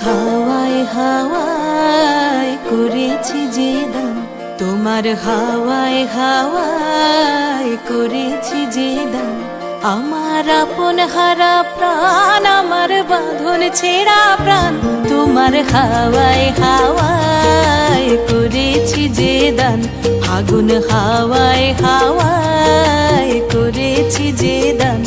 হাওয়ায় হাওয়ায় করেছি যে দান, তোমার হাওয়ায় হাওয়ায় করেছি যে দান। আমার আপন হারা প্রাণ, আমার বাঁধন ছেঁড়া প্রাণ, তোমার হাওয়ায় হাওয়ায় করেছি যে দান। ফাগুন হাওয়ায় হাওয়ায় করেছি যে দান।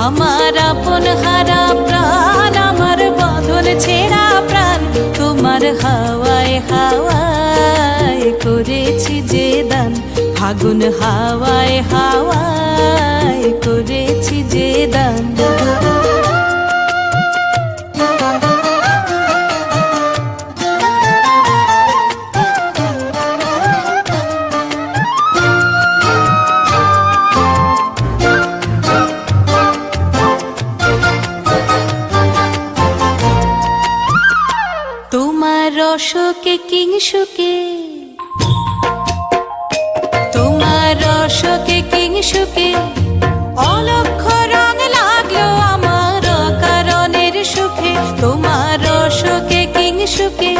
আমার আপন হারা প্রাণ, আমার বাঁধন ছেঁড়া প্রাণ, তোমার হাওয়ায় হাওয়ায় করেছি যে দান। ফাগুন হাওয়ায় হাওয়ায় করেছি যে দান। তোমার রসকে কিংসুকে, তোমার রসকে কিংসুকে অলক্ষ রং লাগলো আমার কারণের সুখে। তোমার রসকে কিংসুকে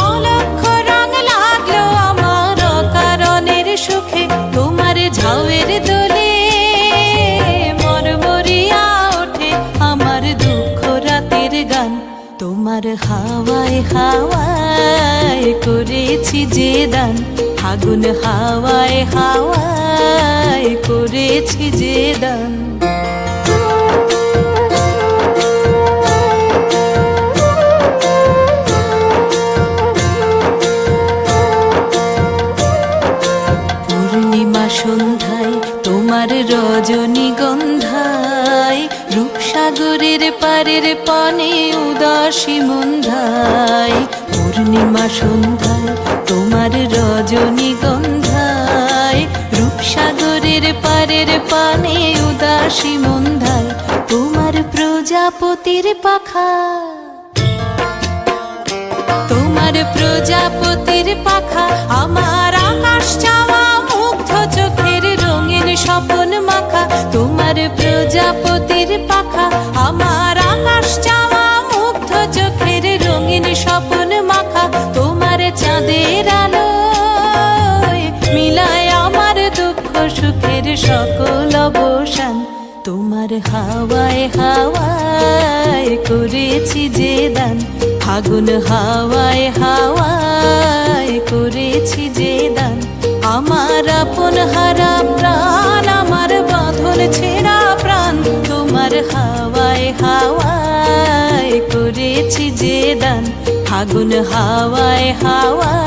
অলক্ষ রং লাগলো আমার কারণের সুখে। তোমার ঝাউয়ের দোলে মরমরিয়া ওঠে আমার দুঃখ রাতের গান। তোমার হাওয়ায় হাওয়ায় করেছি যে দান। ফাগুন হাওয়ায় হাওয়ায় করেছি যে দান। পূর্ণিমা সন্ধ্যায় তোমার রজনীগন্ধায়, রূপসাগরের পারের পানে উদাসী মন্ধায়। পূর্ণিমা সন্ধ্যায় তোমার রজনীগন্ধায়, রূপসাগরের পারের পানে উদাসী মন্ধায়। তোমার প্রজাপতির পাখা, তোমার প্রজাপতির পাখা আমার আকাশ চাওয়া মুগ্ধ চোখের রঙিন স্বপন মাখা। তোমার প্রজাপতির পাখা আমার আকাশ চাওয়া মুগ্ধ চোখের রঙিন স্বপন মাখা। তোমার চাঁদের আলোয় মিলায় আমার দুঃখ সুখের সকল অবসান। তোমার হাওয়ায় হাওয়ায় করেছি যে দান। ফাগুন হাওয়ায় হাওয়ায় করেছি যে দান। আমার আপন হারা প্রাণ, আমার বাঁধন ছেঁড়া প্রাণ, তোমার হাওয়ায় হাওয়ায় করেছি যে দান। ফাগুন হাওয়ায় হাওয়ায়